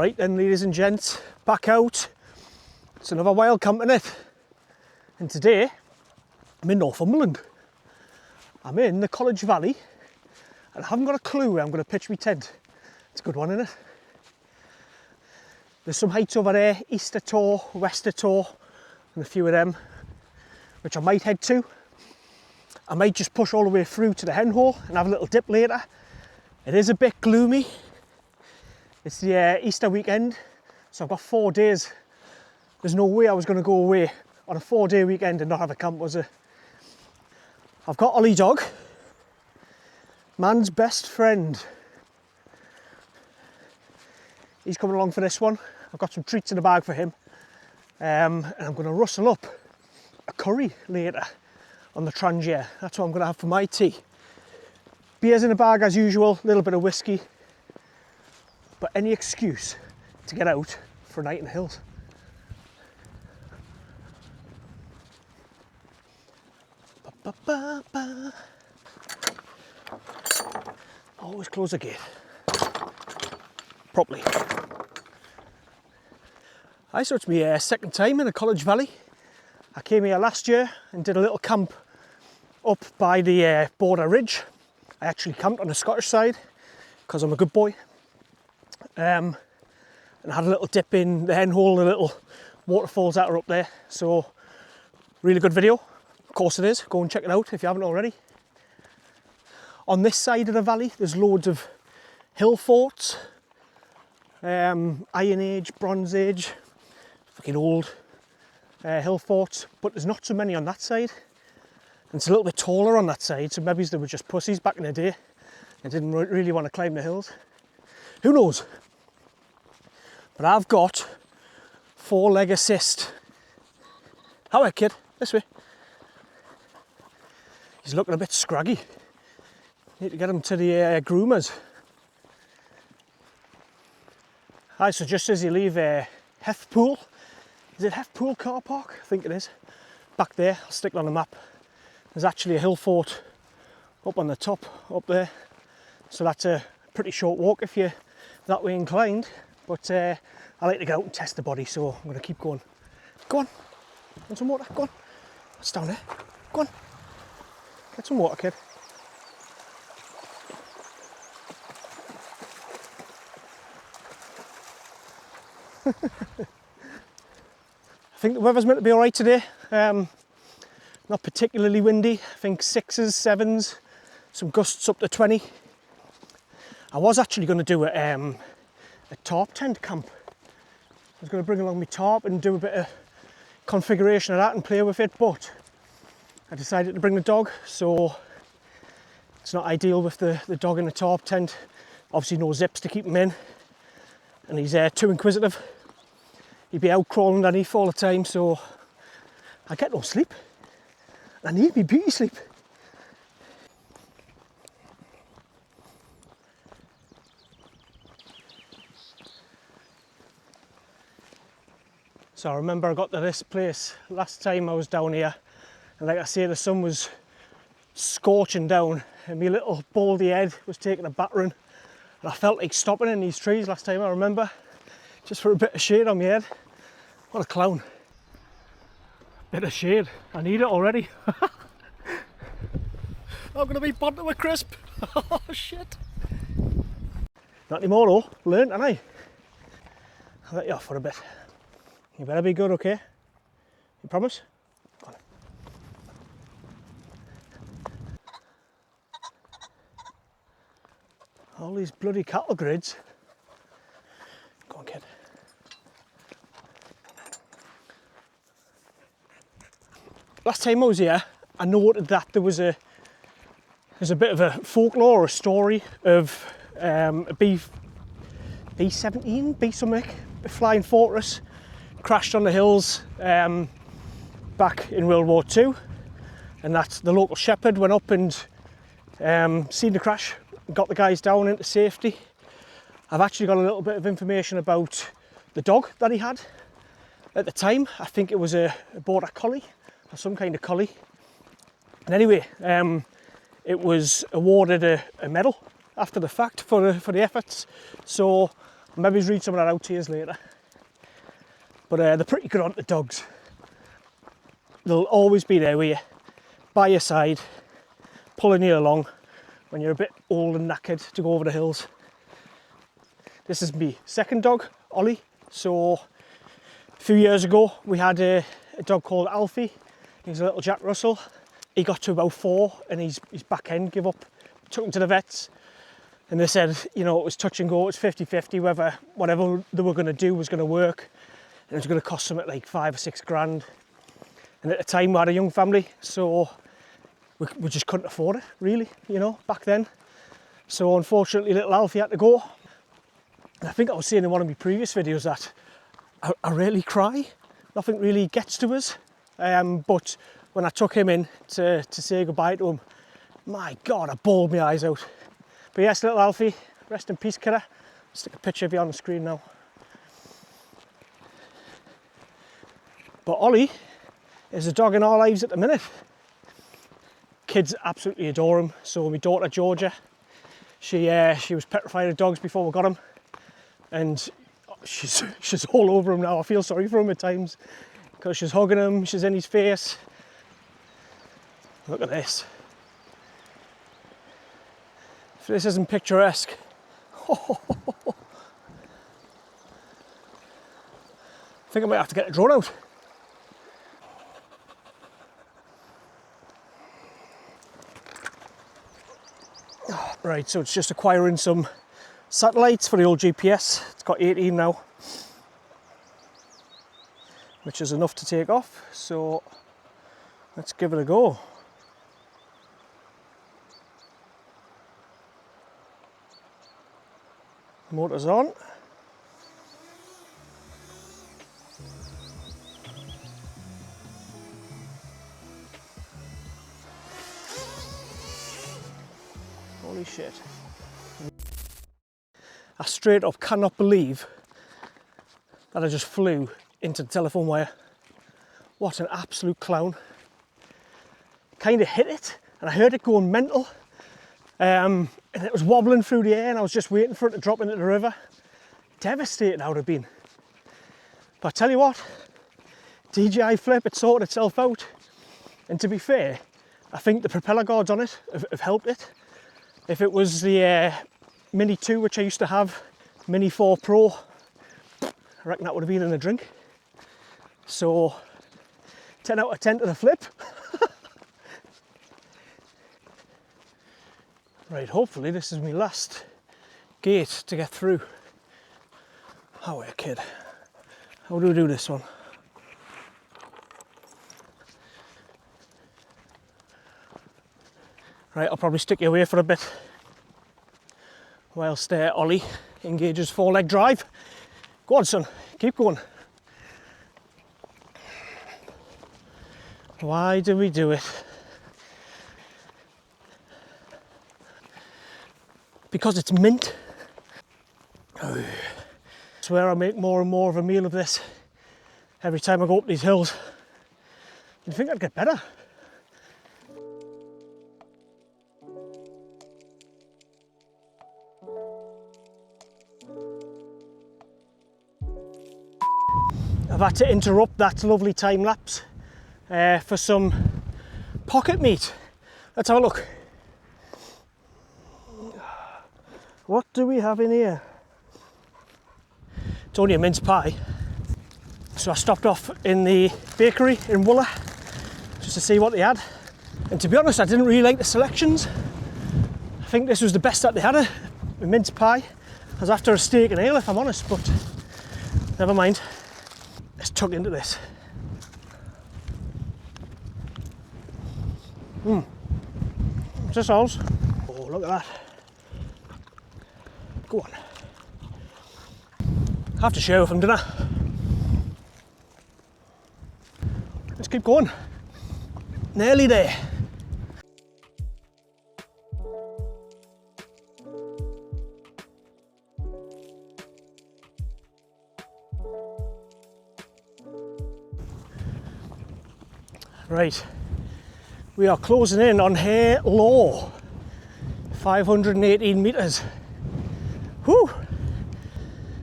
Right then, ladies and gents, back out. It's another wild camp in it. And today, I'm in Northumberland. I'm in the College Valley, and I haven't got a clue where I'm going to pitch my tent. It's a good one, isn't it? There's some heights over there, Easter Tor, Wester Tor, and a few of them, which I might head to. I might just push all the way through to the hen hole and have a little dip later. It is a bit gloomy. It's the Easter weekend, so I've got 4 days. There's no way I was going to go away on a 4-day weekend and not have a camp, was it? I've got Ollie Dog, man's best friend. He's coming along for this one. I've got some treats in the bag for him. And I'm going to rustle up a curry later on the Trangia. That's what I'm going to have for my tea. Beers in the bag as usual, a little bit of whiskey. But any excuse to get out for a night in the hills. Ba, ba, ba. Always close the gate properly. So it's my second time in the College Valley. I came here last year and did a little camp up by the Border Ridge. I actually camped on the Scottish side because I'm a good boy. And had a little dip in the hen hole, the little waterfalls that are up there. So, really good video. Of course it is. Go and check it out if you haven't already. On this side of the valley, there's loads of hill forts. Iron Age, Bronze Age, fucking old hill forts. But there's not so many on that side. And it's a little bit taller on that side, so maybe they were just pussies back in the day and didn't really want to climb the hills. Who knows? But I've got 4-leg assist. How are kid? This way. He's looking a bit scraggy. Need to get him to the groomers. Hi, so just as you leave Hethpool, is it Hethpool car park? I think it is. Back there, I'll stick it on the map. There's actually a hill fort up on the top, up there. So that's a pretty short walk if you're that way inclined. But I like to get out and test the body, so I'm going to keep going. Go on, want some water? Go on. It's down there. Go on. Get some water, kid. I think the weather's meant to be alright today. Not particularly windy. I think 6s, 7s, some gusts up to 20. I was actually going to do a tarp tent camp. I was going to bring along my tarp and do a bit of configuration of that and play with it, but I decided to bring the dog, so it's not ideal with the dog in the tarp tent. Obviously no zips to keep him in, and he's too inquisitive. He'd be out crawling underneath all the time, so I get no sleep. I need me beauty sleep. So I remember I got to this place last time I was down here, and like I say, the sun was scorching down and my little baldy head was taking a battering, and I felt like stopping in these trees last time, I remember, just for a bit of shade on my head. What a clown. Bit of shade, I need it already. I'm going to be burnt to a crisp. Oh shit. Not anymore though, learned, haven't I? I'll let you off for a bit. You better be good, okay? You promise? Go on. All these bloody cattle grids. Go on, kid. Last time I was here, I noted that there's a bit of a folklore or a story of a B-17, B something, a flying fortress, crashed on the hills back in World War II, and that the local shepherd went up and seen the crash, got the guys down into safety. I've actually got a little bit of information about the dog that he had at the time. I think it was a border collie or some kind of collie. And anyway, it was awarded a medal after the fact for the efforts. So I'll maybe read some of that out to you later. But they're pretty good on the dogs. They'll always be there with you, by your side, pulling you along when you're a bit old and knackered to go over the hills. This is my second dog, Ollie. So a few years ago we had a dog called Alfie. He's a little Jack Russell. He got to about 4 and his back end gave up. Took him to the vets and they said, you know, it was touch and go, it was 50-50 whether whatever they were going to do was going to work, and it was going to cost something like 5 or 6 grand. And at the time we had a young family, so we just couldn't afford it really, you know, back then. So unfortunately little Alfie had to go. And I think I was saying in one of my previous videos that I rarely cry. Nothing really gets to us. But when I took him in to say goodbye to him, my God, I bawled my eyes out. But yes, little Alfie, rest in peace, kidder. I'll stick a picture of you on the screen now. But Ollie is a dog in our lives at the minute. Kids absolutely adore him. So my daughter Georgia, she was petrified of dogs before we got him, and she's all over him now. I feel sorry for him at times because she's hugging him, she's in his face. Look at this. If this isn't picturesque. I think I might have to get a drone out. Right, so it's just acquiring some satellites for the old GPS. It's got 18 now, which is enough to take off. So let's give it a go. Motor's on. Holy shit. I straight up cannot believe that I just flew into the telephone wire. What an absolute clown. Kind of hit it and I heard it going mental. And it was wobbling through the air and I was just waiting for it to drop into the river. Devastated I would have been. But I tell you what, DJI flip, it sorted itself out. And to be fair, I think the propeller guards on it have helped it. If it was the Mini 2, which I used to have, Mini 4 Pro, I reckon that would have been in a drink. So 10 out of 10 to the flip. Right, hopefully this is my last gate to get through. Oh, yeah, kid. How do we do this one? Right, I'll probably stick you away for a bit whilst Ollie engages 4-leg drive. Go on, son, keep going. Why do we do it? Because it's mint. Oh, I swear I make more and more of a meal of this every time I go up these hills. You'd think I'd get better. I've had to interrupt that lovely time lapse for some pocket meat. Let's have a look. What do we have in here? It's only a mince pie. So I stopped off in the bakery in Wooler just to see what they had. And to be honest, I didn't really like the selections. I think this was the best that they had, a mince pie. I was after a steak and ale, if I'm honest, but never mind. Let's tuck into this. What's this, Oz? Oh, look at that. Go on. I have to share with them, don't I? Let's keep going. Nearly there. Right, we are closing in on Hare Law, 518 metres. Whew!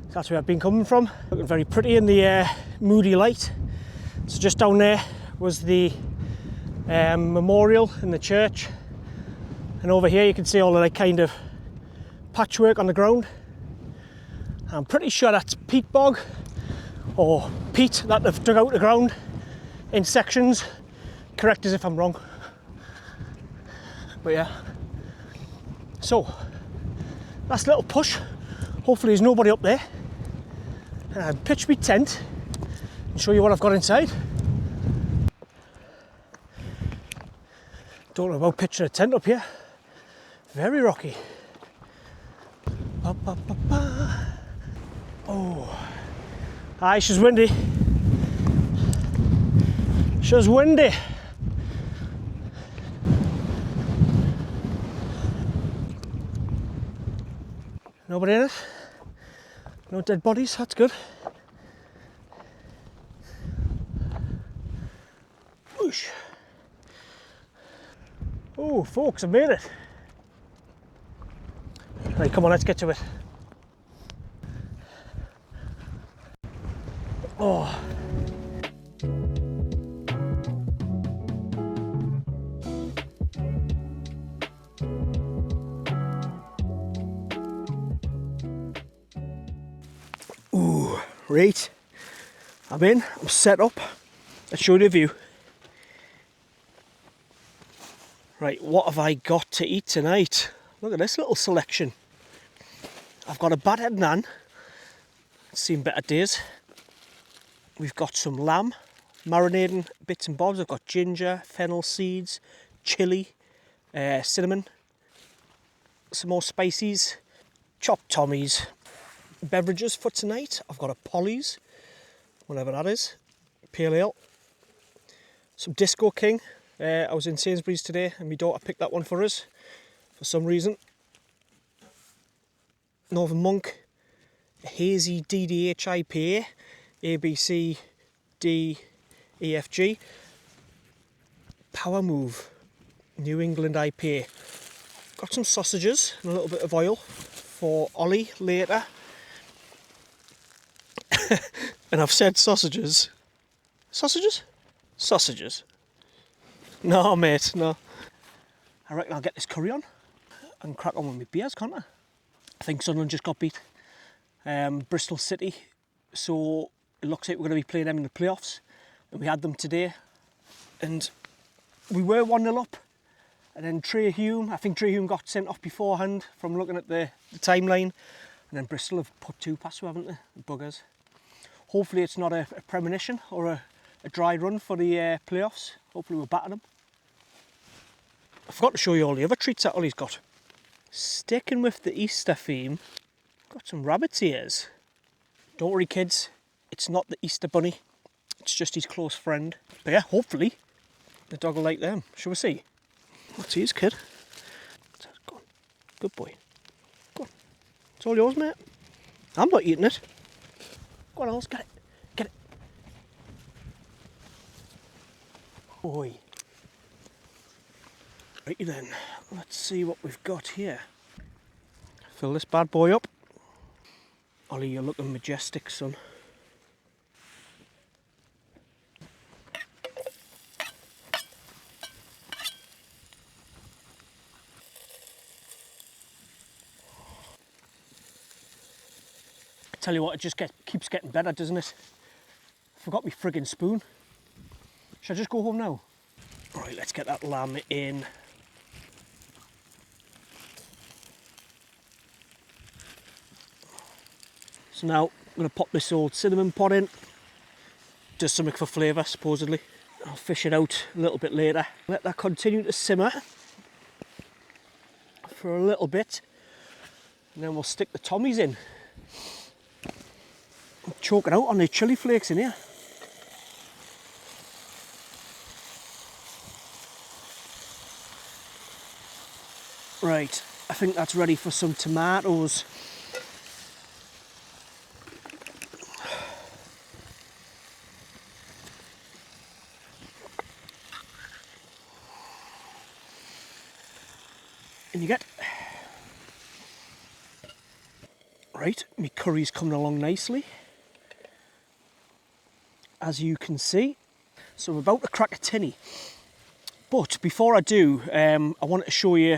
It's That's where I've been coming from. Looking very pretty in the moody light. So just down there was the memorial in the church. And over here you can see all of that kind of patchwork on the ground. I'm pretty sure that's peat bog or peat that they've dug out the ground in sections. Correct us if I'm wrong. But yeah. So, last little push. Hopefully there's nobody up there. And I'll pitch my tent and show you what I've got inside. Don't know about pitching a tent up here. Very rocky. Ba, ba, ba, ba. Oh, aye, she's windy. She's windy. Nobody in it? No dead bodies, that's good. Whoosh. Oh, folks, I made it. Right, come on, let's get to it. Oh. Ooh, right. I'm in, I'm set up. Let's show you the view. Right, what have I got to eat tonight? Look at this little selection. I've got a battered naan. It's seen better days. We've got some lamb, marinating bits and bobs. I've got ginger, fennel seeds, chilli, cinnamon, some more spices, chopped tommies. Beverages for tonight. I've got a Polly's, whatever that is, pale ale, some Disco King. I was in Sainsbury's today and my daughter picked that one for us for some reason. Northern Monk, a hazy DDH IPA, ABC, D, EFG. Power Move, New England IPA. Got some sausages and a little bit of oil for Ollie later. And I've said sausages. Sausages? Sausages. No, mate, no. I reckon I'll get this curry on and crack on with my beers, can't I? I think Sunderland just got beat. Bristol City. So it looks like we're going to be playing them in the playoffs. And we had them today. And we were 1-0 up. And then Trey Hume, I think Trey Hume got sent off beforehand from looking at the timeline. And then Bristol have put 2 past you, haven't they? The buggers. Hopefully it's not a premonition or a dry run for the playoffs. Hopefully we'll batter them. I forgot to show you all the other treats that Ollie's got. Sticking with the Easter theme, got some rabbit's ears. Don't worry kids, it's not the Easter bunny. It's just his close friend. But yeah, hopefully the dog will like them. Shall we see? What's his kid? Go on. Good boy. Go on. It's all yours, mate. I'm not eating it. Go on, Alice, get it. Get it. Oi. Righty then, let's see what we've got here. Fill this bad boy up. Ollie, you're looking majestic, son. Tell you what, it just keeps getting better, doesn't it? Forgot my friggin' spoon. Should I just go home now? Right, let's get that lamb in. So now I'm going to pop this old cinnamon pot in. Does something for flavour, supposedly. I'll fish it out a little bit later. Let that continue to simmer for a little bit. And then we'll stick the tommies in. I'm choking out on the chilli flakes in here. Right, I think that's ready for some tomatoes. And you get Right, my curry's coming along nicely, as you can see. So I'm about to crack a tinny. But before I do, I wanted to show you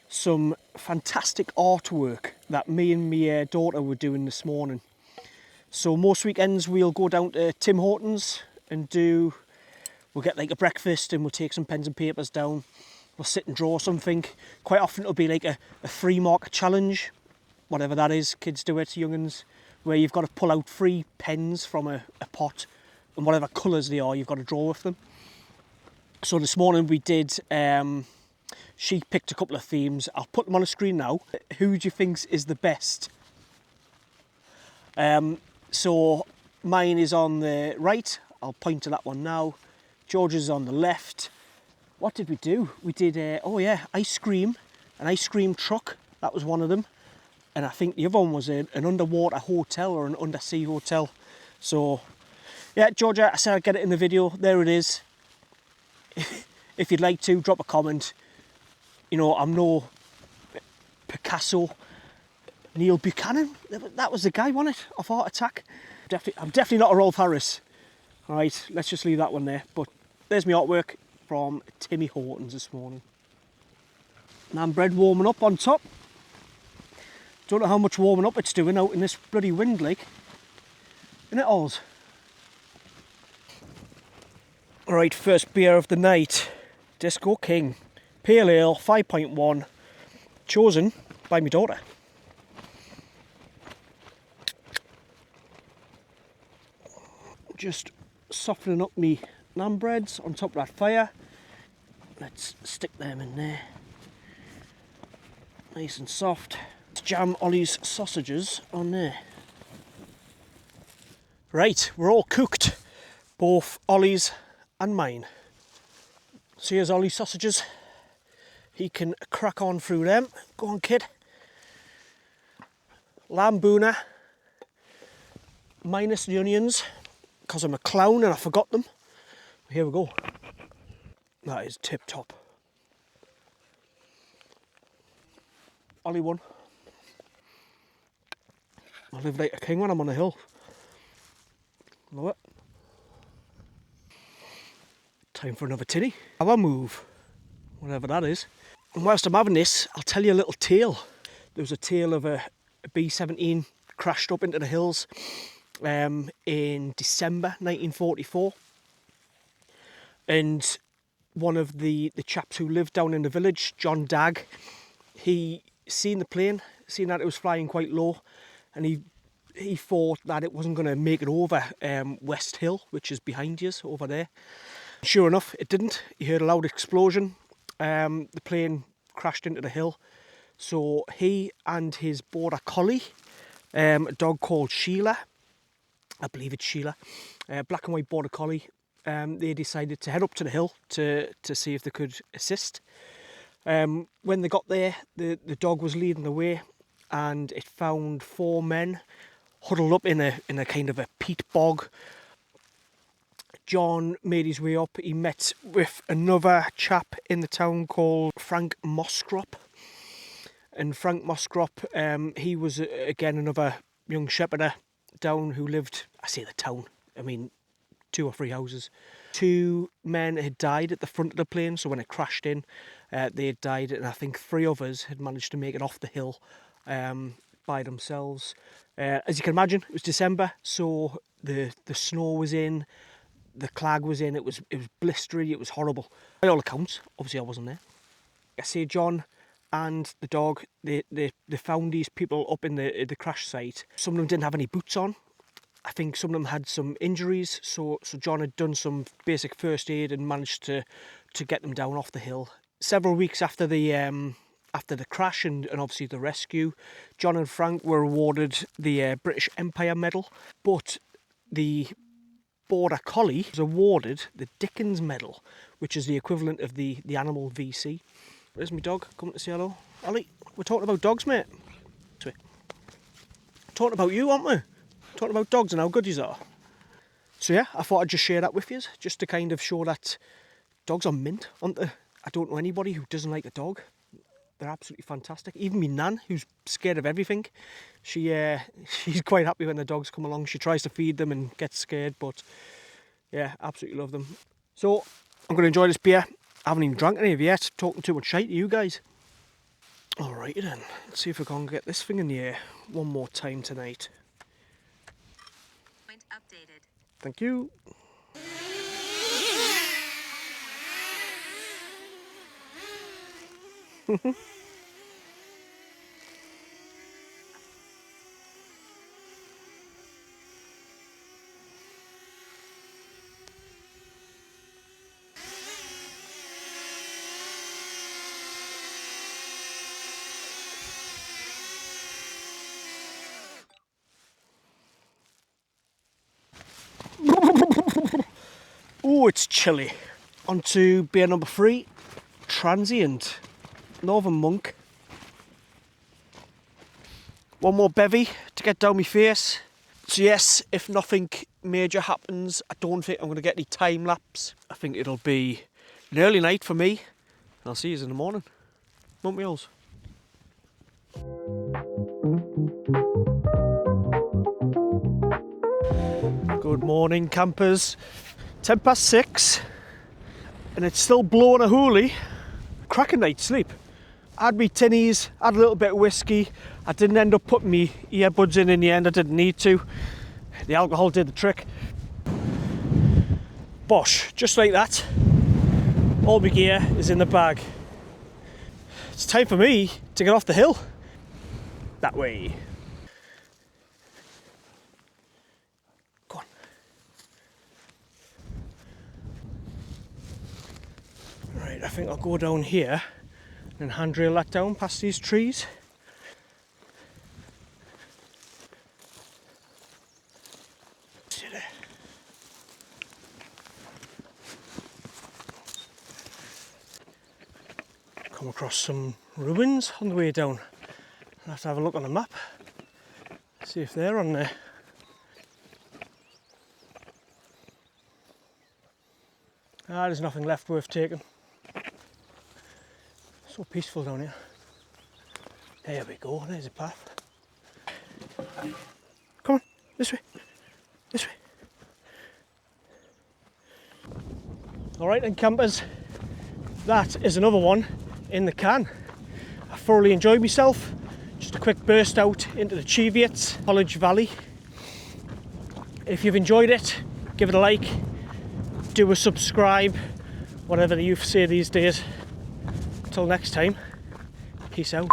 some fantastic artwork that me and my daughter were doing this morning. So most weekends we'll go down to Tim Hortons and we'll get like a breakfast and we'll take some pens and papers down. We'll sit and draw something. Quite often it'll be like a free market challenge, whatever that is, kids do it, young'uns, where you've got to pull out 3 pens from a pot, and whatever colours they are, you've got to draw with them. So this morning we did, she picked a couple of themes. I'll put them on the screen now. Who do you think is the best? So mine is on the right. I'll point to that one now. George's is on the left. What did we do? We did, oh yeah, ice cream, an ice cream truck. That was one of them. And I think the other one was an underwater hotel or an undersea hotel. So yeah, Georgia, I said I'd get it in the video. There it is. If you'd like to, drop a comment. You know, I'm no Picasso. Neil Buchanan, that was the guy, wasn't it? Of Heart Attack. I'm definitely not a Rolf Harris. All right, let's just leave that one there. But there's my artwork from Timmy Hortons this morning. Naan bread warming up on top. Don't know how much warming up it's doing out in this bloody wind, like. Isn't it, alls? All right, first beer of the night. Disco King. Pale Ale, 5.1. Chosen by my daughter. Just softening up me naan breads on top of that fire. Let's stick them in there. Nice and soft. Let's jam Ollie's sausages on there. Right, we're all cooked. Both Ollie's and mine. So here's Ollie's sausages. He can crack on through them. Go on, kid. Lamb boona. Minus the onions, because I'm a clown and I forgot them. Here we go. That is tip top. Ollie won. I live like a king when I'm on a hill. Love it. Time for another tinny. Have a move, whatever that is. And whilst I'm having this, I'll tell you a little tale. There was a tale of a B-17 crashed up into the hills in December 1944. And one of the chaps who lived down in the village, John Dagg, he seen the plane, seen that it was flying quite low, and he thought that it wasn't going to make it over West Hill, which is behind you, over there. Sure enough, it didn't. He heard a loud explosion. The plane crashed into the hill. So he and his border collie, a dog called Sheila, I believe it's Sheila, black and white border collie, they decided to head up to the hill to see if they could assist. When they got there, the dog was leading the way, and it found 4 men huddled up in a kind of a peat bog. John made his way up. He met with another chap in the town called Frank Moskrop. And Frank Moskrop, he was again another young shepherder down who lived, I say the town, I mean 2 or 3 houses. 2 men had died at the front of the plane, so when it crashed in, they had died, and I think 3 others had managed to make it off the hill by themselves. As you can imagine, it was December, so the snow was in, the clag was in, it was blistery, it was horrible. By all accounts, obviously I wasn't there. I say John and the dog, they found these people up in the crash site. Some of them didn't have any boots on. I think some of them had some injuries, so John had done some basic first aid and managed to get them down off the hill. Several weeks after the crash and obviously the rescue, John and Frank were awarded the British Empire Medal, but the Border Collie was awarded the Dickens Medal, which is the equivalent of the animal VC. There's my dog, coming to say hello. Ollie, we're talking about dogs, mate. We're talking about you, aren't we? Talking about dogs and how good you are. So yeah, I thought I'd just share that with you, just to kind of show that dogs are mint, aren't they? I don't know anybody who doesn't like a dog. they're absolutely fantastic. Even me nan, who's scared of everything, she's quite happy when the dogs come along. She tries to feed them and gets scared, but yeah, absolutely love them. So I'm going to enjoy this beer. I haven't even drank any of it yet. Talking too much shite to you guys. Alrighty then, let's see if we can get this thing in the air one more time tonight. Point updated. Thank you. Oh, it's chilly. On to beer number 3, Transient, Northern Monk. One more bevvy to get down my face. So yes, if nothing major happens, I don't think I'm going to get any time lapse. I think it'll be an early night for me. I'll see you in the morning. Won't we all? Good morning, campers. 6:10 and it's still blowing a hoolie. Cracking night's sleep. I had me tinnies, had a little bit of whiskey. I didn't end up putting me earbuds in the end. I didn't need to. The alcohol did the trick. Bosh, just like that. All my gear is in the bag. It's time for me to get off the hill. That way. Go on. Right, I think I'll go down here and handrail that down past these trees. See there. Come across some ruins on the way down. I'll have to have a look on the map, see if they're on there. Ah, there's nothing left worth taking. So peaceful down here. There we go, there's a path. Come on, this way, this way. Alright then campers, that is another one in the can. I thoroughly enjoyed myself. Just a quick burst out into the Cheviot, College Valley. If you've enjoyed it, give it a like, do a subscribe, whatever the youth say these days. Until next time, peace out.